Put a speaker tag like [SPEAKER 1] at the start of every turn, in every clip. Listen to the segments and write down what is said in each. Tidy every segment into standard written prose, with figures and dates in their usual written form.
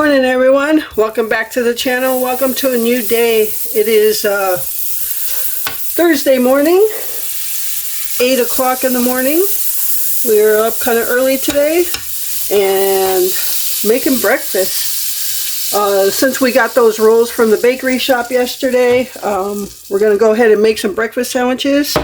[SPEAKER 1] Morning everyone, welcome back to the channel. Welcome to a new day. It is Thursday morning, 8 o'clock in the morning. We're up kind of early today and making breakfast. Since we got those rolls from the bakery shop yesterday, we're going to go ahead and make some breakfast sandwiches.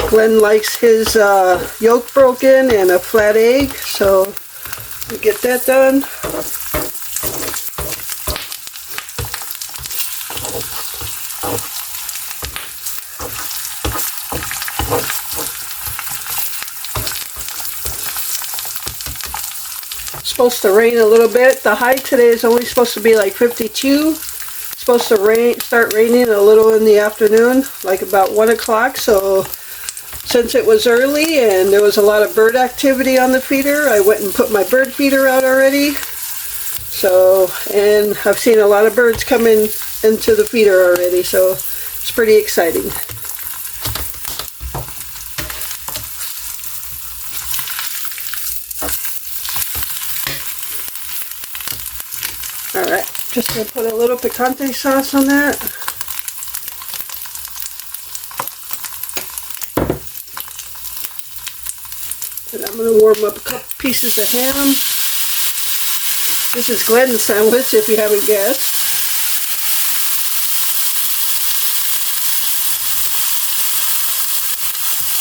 [SPEAKER 1] Glenn likes his yolk broken and a flat egg, so we get that done. It's supposed to rain a little bit. The high today is only supposed to be like 52. It's supposed to start raining a little in the afternoon, like about 1 o'clock, so since it was early and there was a lot of bird activity on the feeder, I went and put my bird feeder out already. So, and I've seen a lot of birds coming into the feeder already, so it's pretty exciting. Alright, just going to put a little picante sauce on that. And I'm going to warm up a couple pieces of ham. This is Glenn's sandwich, if you haven't guessed.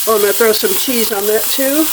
[SPEAKER 1] Oh, I'm going to throw some cheese on that too.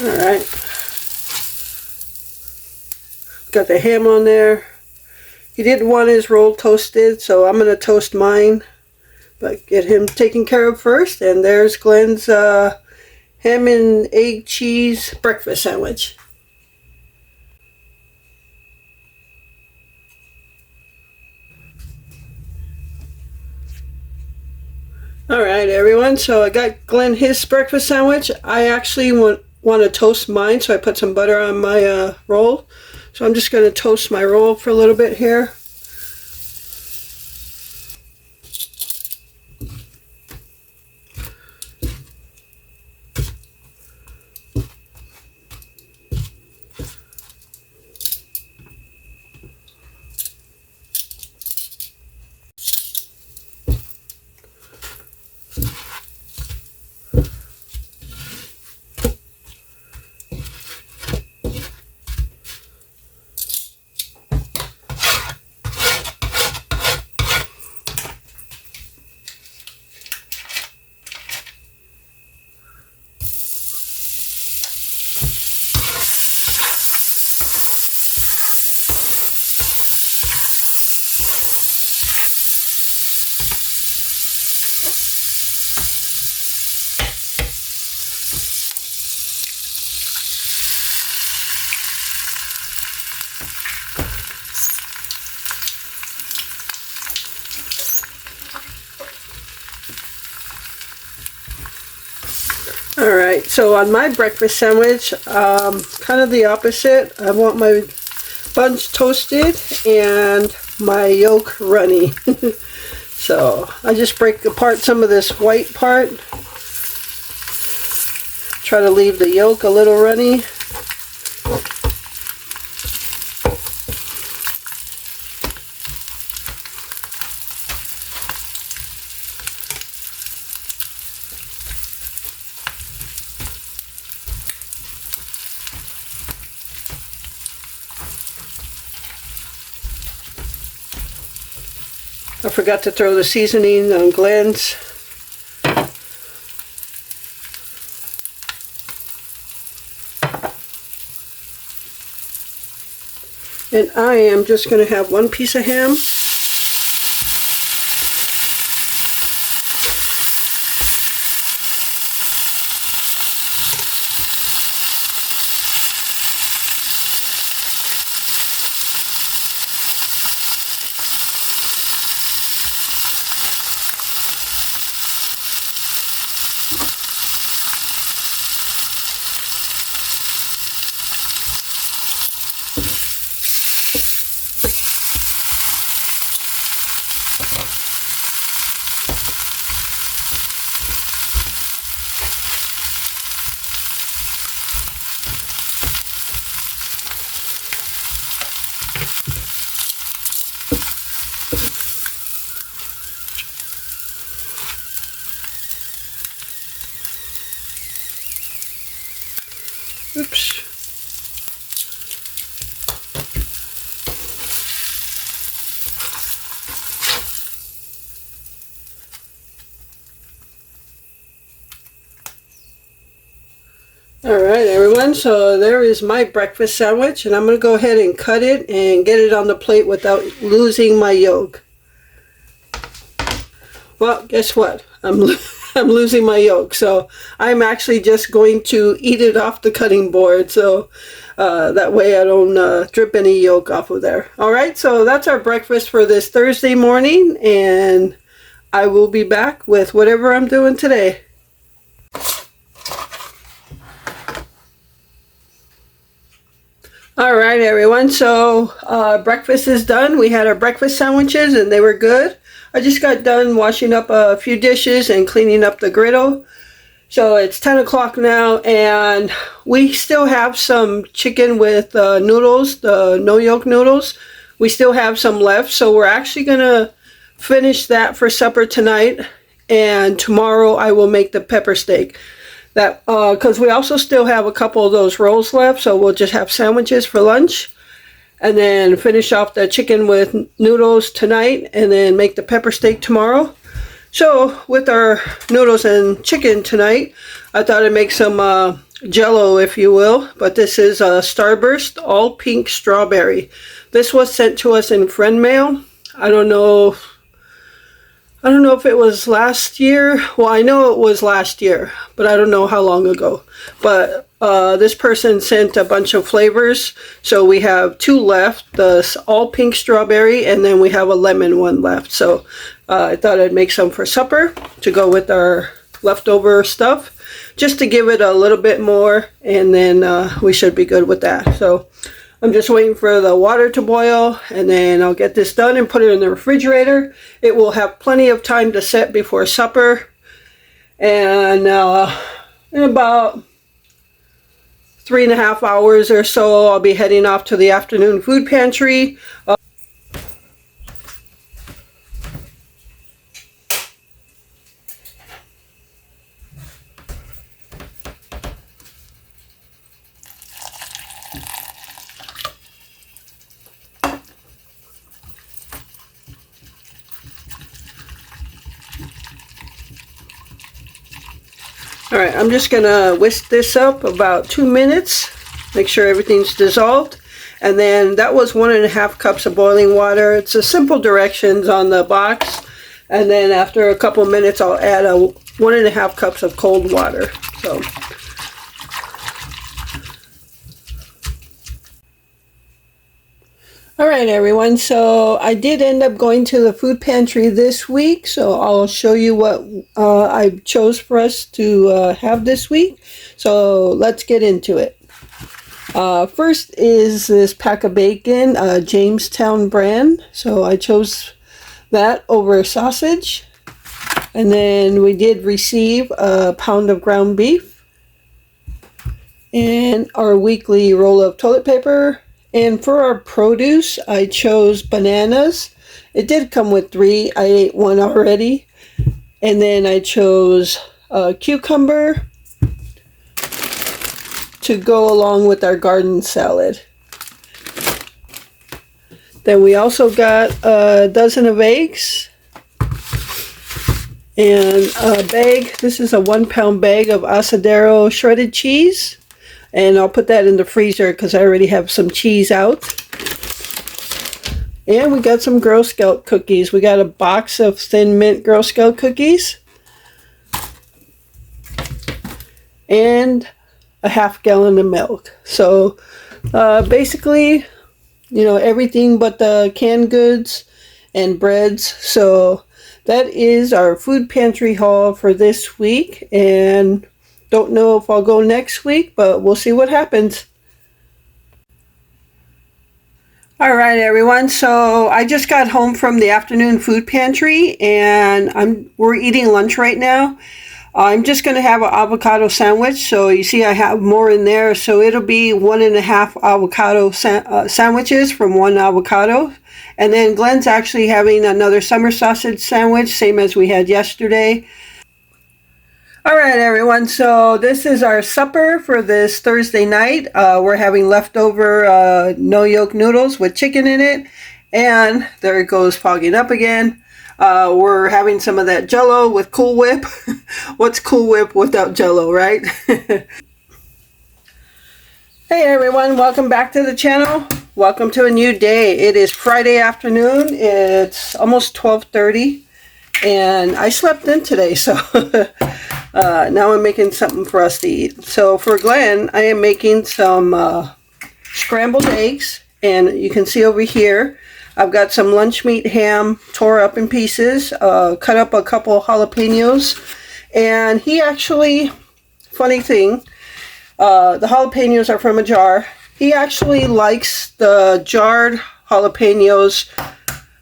[SPEAKER 1] Alright, got the ham on there. He didn't want his roll toasted, so I'm going to toast mine, but get him taken care of first. And there's Glenn's ham and egg cheese breakfast sandwich. Alright everyone, so I got Glenn his breakfast sandwich. I actually want to toast mine, so I put some butter on my roll. So I'm just going to toast my roll for a little bit here. Alright, so on my breakfast sandwich, kind of the opposite. I want my buns toasted and my yolk runny. So I just break apart some of this white part. Try to leave the yolk a little runny. I forgot to throw the seasoning on Glenn's. And I am just going to have one piece of ham. Oops. Alright everyone, so there is my breakfast sandwich, and I'm going to go ahead and cut it and get it on the plate without losing my yolk. Well, guess what? I'm losing my yolk, so I'm actually just going to eat it off the cutting board, so that way I don't drip any yolk off of there. Alright, so that's our breakfast for this Thursday morning, and I will be back with whatever I'm doing today. Alright everyone, so breakfast is done. We had our breakfast sandwiches and they were good. I just got done washing up a few dishes and cleaning up the griddle. So it's 10 o'clock now, and we still have some chicken with noodles, the no yolk noodles. We still have some left, so we're actually going to finish that for supper tonight, and tomorrow I will make the pepper steak. That because we also still have a couple of those rolls left, so we'll just have sandwiches for lunch. And then finish off the chicken with noodles tonight, and then make the pepper steak tomorrow. So with our noodles and chicken tonight, I thought I'd make some jello, if you will. But this is a Starburst all pink strawberry. This was sent to us in friend mail. I don't know if it was last year. Well, I know it was last year, but I don't know how long ago. But this person sent a bunch of flavors, so we have 2 left, the all pink strawberry, and then we have a lemon one left. So I thought I'd make some for supper to go with our leftover stuff, just to give it a little bit more, and then we should be good with that. So I'm just waiting for the water to boil, and then I'll get this done and put it in the refrigerator. It will have plenty of time to set before supper, and in about 3.5 hours or so, I'll be heading off to the afternoon food pantry. Alright, I'm just going to whisk this up about 2 minutes, make sure everything's dissolved, and then that was 1.5 cups of boiling water. It's a simple directions on the box, and then after a couple minutes I'll add 1.5 cups of cold water. So alright everyone, so I did end up going to the food pantry this week, so I'll show you what I chose for us to have this week. So let's get into it. First is this pack of bacon, Jamestown brand, so I chose that over sausage. And then we did receive a pound of ground beef and our weekly roll of toilet paper. And for our produce, I chose bananas. It did come with 3. I ate 1 already. And then I chose a cucumber to go along with our garden salad. Then we also got a dozen of eggs and a bag. This is a 1-pound bag of Asadero shredded cheese. And I'll put that in the freezer because I already have some cheese out. And we got some Girl Scout cookies. We got a box of Thin Mint Girl Scout cookies. And a half gallon of milk. So basically, you know, everything but the canned goods and breads. So that is our food pantry haul for this week. And don't know if I'll go next week, but we'll see what happens. All right, everyone. So I just got home from the afternoon food pantry, and we're eating lunch right now. I'm just going to have an avocado sandwich. So you see I have more in there. So it'll be 1.5 avocado sandwiches from one avocado. And then Glenn's actually having another summer sausage sandwich, same as we had yesterday. All right, everyone. So this is our supper for this Thursday night. We're having leftover no yolk noodles with chicken in it. And there it goes fogging up again. We're having some of that Jell-O with Cool Whip. What's Cool Whip without Jell-O, right? Hey everyone, welcome back to the channel. Welcome to a new day. It is Friday afternoon. It's almost 12:30 and I slept in today, so now I'm making something for us to eat. So for Glenn, I am making some scrambled eggs, and you can see over here I've got some lunch meat ham tore up in pieces, cut up a couple of jalapenos, and he actually, funny thing, the jalapenos are from a jar. He actually likes the jarred jalapenos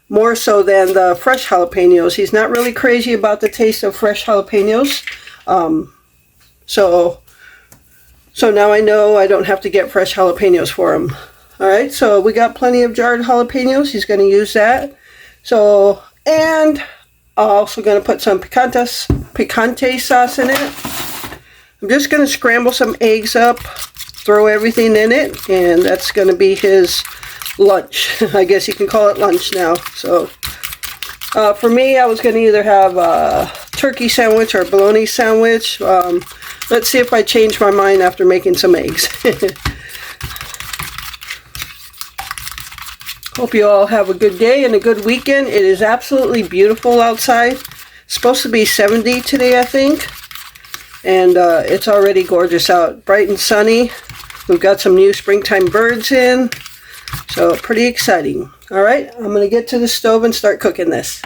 [SPEAKER 1] more so than the fresh jalapenos. He's not really crazy about the taste of fresh jalapenos. So now I know I don't have to get fresh jalapenos for him. Alright, so we got plenty of jarred jalapenos. He's going to use that. So, and I'm also going to put some picante sauce in it. I'm just going to scramble some eggs up, throw everything in it, and that's going to be his lunch. I guess you can call it lunch now. So, for me, I was going to either have a turkey sandwich or a bologna sandwich. Let's see if I change my mind after making some eggs. Hope you all have a good day and a good weekend. It is absolutely beautiful outside. It's supposed to be 70 today, I think. And it's already gorgeous out. Bright and sunny. We've got some new springtime birds in. So pretty exciting. Alright, I'm going to get to the stove and start cooking this.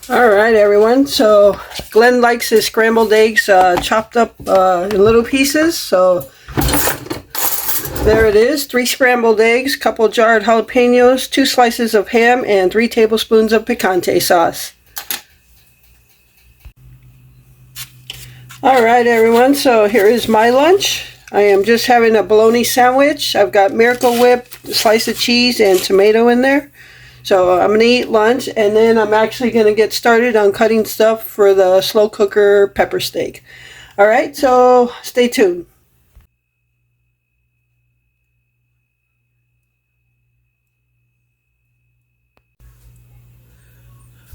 [SPEAKER 1] Alright everyone, so Glenn likes his scrambled eggs chopped up in little pieces, so there it is, 3 scrambled eggs, couple jarred jalapenos, 2 slices of ham, and 3 tablespoons of picante sauce. Alright everyone, so here is my lunch. I am just having a bologna sandwich. I've got Miracle Whip, a slice of cheese, and tomato in there. So I'm going to eat lunch, and then I'm actually going to get started on cutting stuff for the slow cooker pepper steak. Alright, so stay tuned.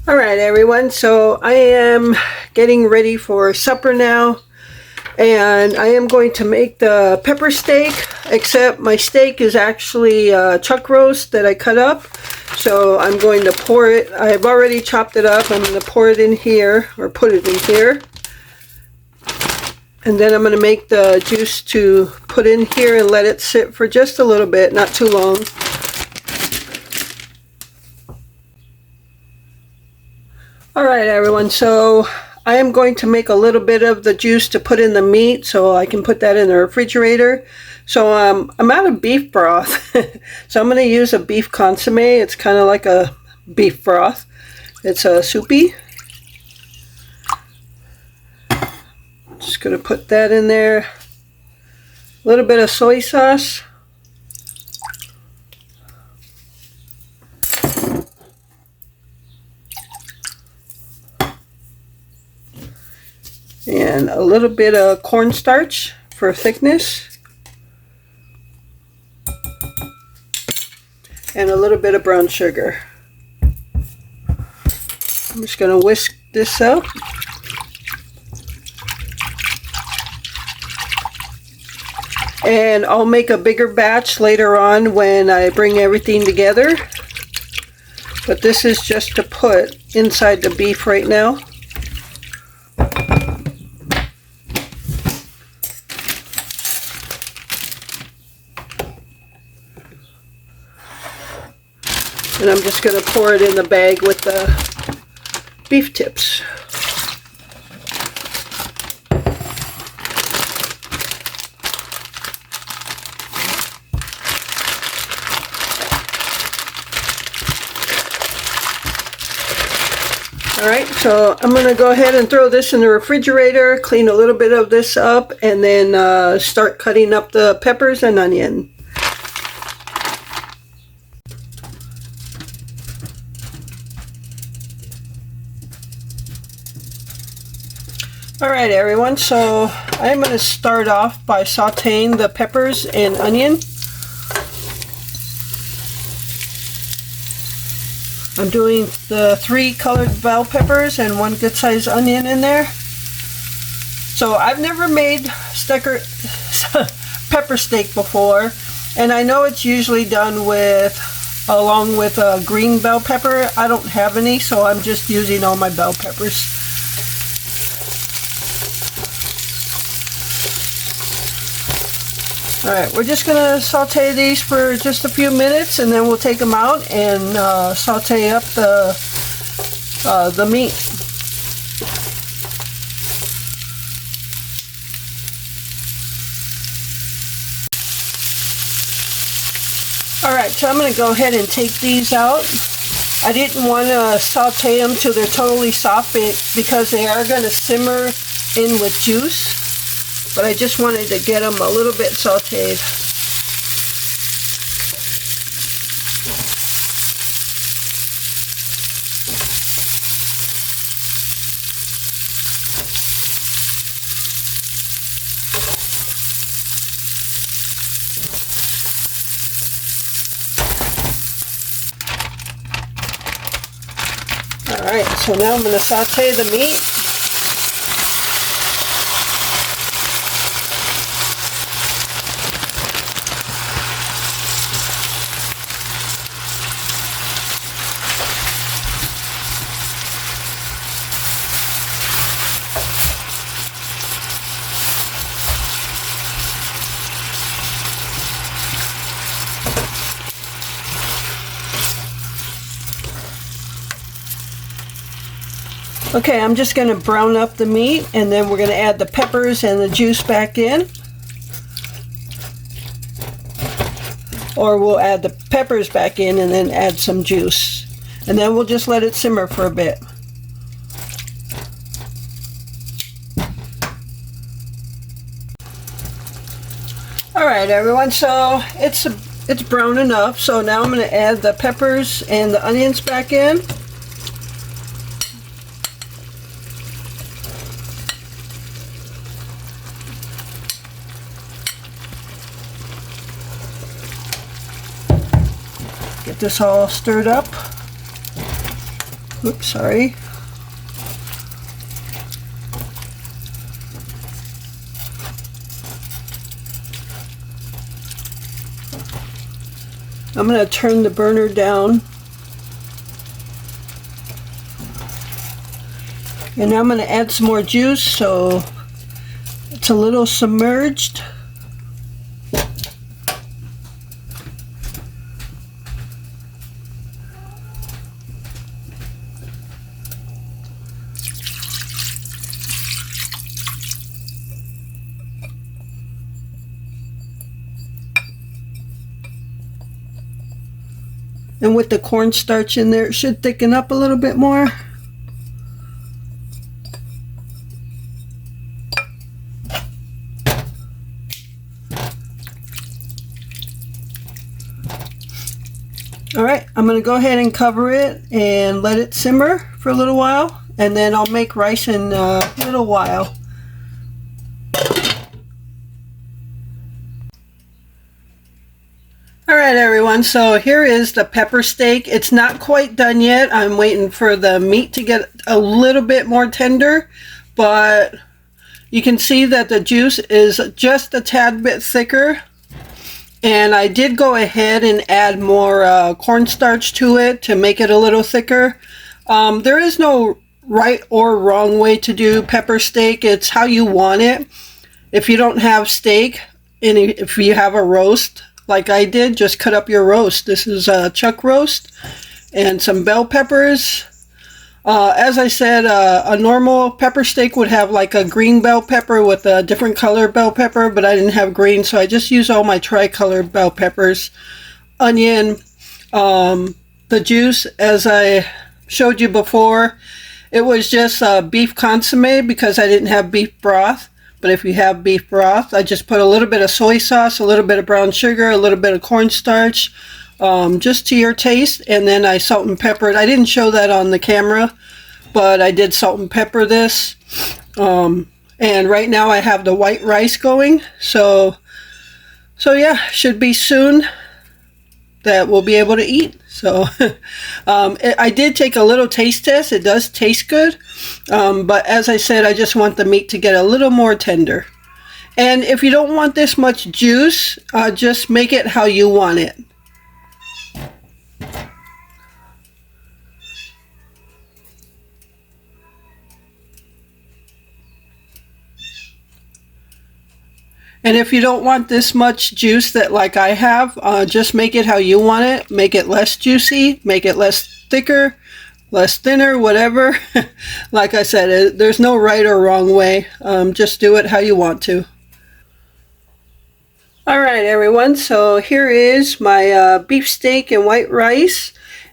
[SPEAKER 1] Alright everyone, so I am getting ready for supper now. And I am going to make the pepper steak, except my steak is actually chuck roast that I cut up. So I'm going to pour it. I've already chopped it up. I'm going to pour it in here, or put it in here. And then I'm going to make the juice to put in here and let it sit for just a little bit, not too long. Alright everyone, so I am going to make a little bit of the juice to put in the meat so I can put that in the refrigerator. So I'm out of beef broth. So I'm going to use a beef consomme. It's kind of like a beef broth. It's soupy. Just going to put that in there. A little bit of soy sauce. And a little bit of cornstarch for thickness. And a little bit of brown sugar. I'm just going to whisk this up. And I'll make a bigger batch later on when I bring everything together. But this is just to put inside the beef right now. And I'm just going to pour it in the bag with the beef tips. Alright, so I'm going to go ahead and throw this in the refrigerator, clean a little bit of this up, and then start cutting up the peppers and onion. Alright everyone, so I'm going to start off by sauteing the peppers and onion. I'm doing the 3 colored bell peppers and 1 good sized onion in there. So I've never made pepper steak before, and I know it's usually done along with a green bell pepper. I don't have any, so I'm just using all my bell peppers. Alright, we're just going to saute these for just a few minutes, and then we'll take them out and saute up the meat. Alright, so I'm going to go ahead and take these out. I didn't want to saute them till they're totally soft because they are going to simmer in with juice. But I just wanted to get them a little bit sauteed. Alright, so now I'm going to saute the meat. Okay, I'm just going to brown up the meat, and then we're going to add the peppers and the juice back in. Or we'll add the peppers back in and then add some juice. And then we'll just let it simmer for a bit. Alright everyone, so it's brown enough. So now I'm going to add the peppers and the onions back in. Get this all stirred up. Oops, sorry. I'm going to turn the burner down. And now I'm going to add some more juice so it's a little submerged. And with the cornstarch in there, it should thicken up a little bit more. Alright, I'm going to go ahead and cover it and let it simmer for a little while. And then I'll make rice in a little while. Alright Alright everyone, so here is the pepper steak. It's not quite done yet. I'm waiting for the meat to get a little bit more tender, but you can see that the juice is just a tad bit thicker. And I did go ahead and add more cornstarch to it to make it a little thicker. There is no right or wrong way to do pepper steak. It's how you want it. If you don't have steak, and if you have a roast, like I did, just cut up your roast. This is a chuck roast and some bell peppers. As I said, a normal pepper steak would have like a green bell pepper with a different color bell pepper, but I didn't have green, so I just used all my tri-colored bell peppers. Onion, the juice, as I showed you before, it was just beef consomme because I didn't have beef broth. But if you have beef broth, I just put a little bit of soy sauce, a little bit of brown sugar, a little bit of cornstarch, just to your taste. And then I salt and peppered. I didn't show that on the camera, but I did salt and pepper this. And right now I have the white rice going. So yeah, should be soon that we'll be able to eat. So I did take a little taste test. It does taste good, but as I said, I just want the meat to get a little more tender. And if you don't want this much juice, just make it how you want it. And if you don't want this much juice that like I have, just make it how you want it. Make it less juicy, make it less thicker, less thinner, whatever. Like I said, there's no right or wrong way. Just do it how you want to. Alright everyone, so here is my beef steak and white rice.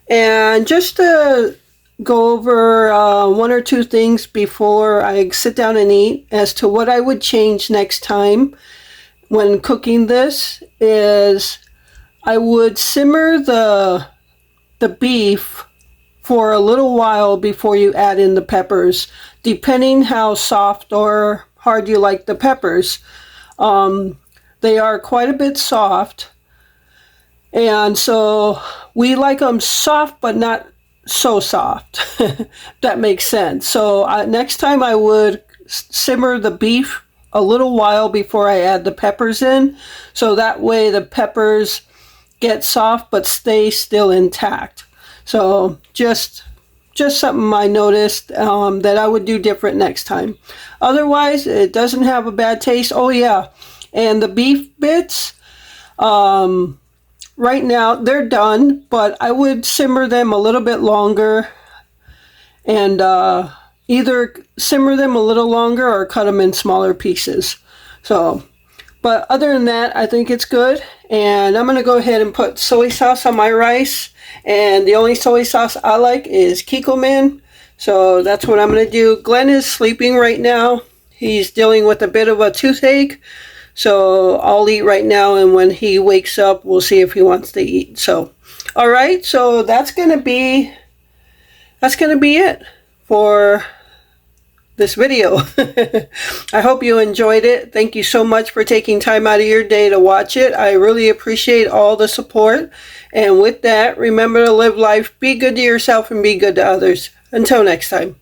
[SPEAKER 1] And just to go over one or two things before I sit down and eat as to what I would change next time when cooking this is I would simmer the beef for a little while before you add in the peppers, depending how soft or hard you like the peppers. They are quite a bit soft, and so we like them soft but not so soft. That makes sense. So next time I would simmer the beef a little while before I add the peppers in, so that way the peppers get soft but stay still intact. So just something I noticed that I would do different next time. Otherwise, it doesn't have a bad taste. Oh yeah, and the beef bits, right now they're done, but I would simmer them a little bit longer, and either simmer them a little longer or cut them in smaller pieces. So, but other than that, I think it's good. And I'm going to go ahead and put soy sauce on my rice. And the only soy sauce I like is Kikkoman. So that's what I'm going to do. Glenn is sleeping right now. He's dealing with a bit of a toothache. So I'll eat right now, and when he wakes up, we'll see if he wants to eat. So, all right. So that's going to be it for this video. I hope you enjoyed it. Thank you so much for taking time out of your day to watch it. I really appreciate all the support. And with that, remember to live life, be good to yourself, and be good to others. Until next time.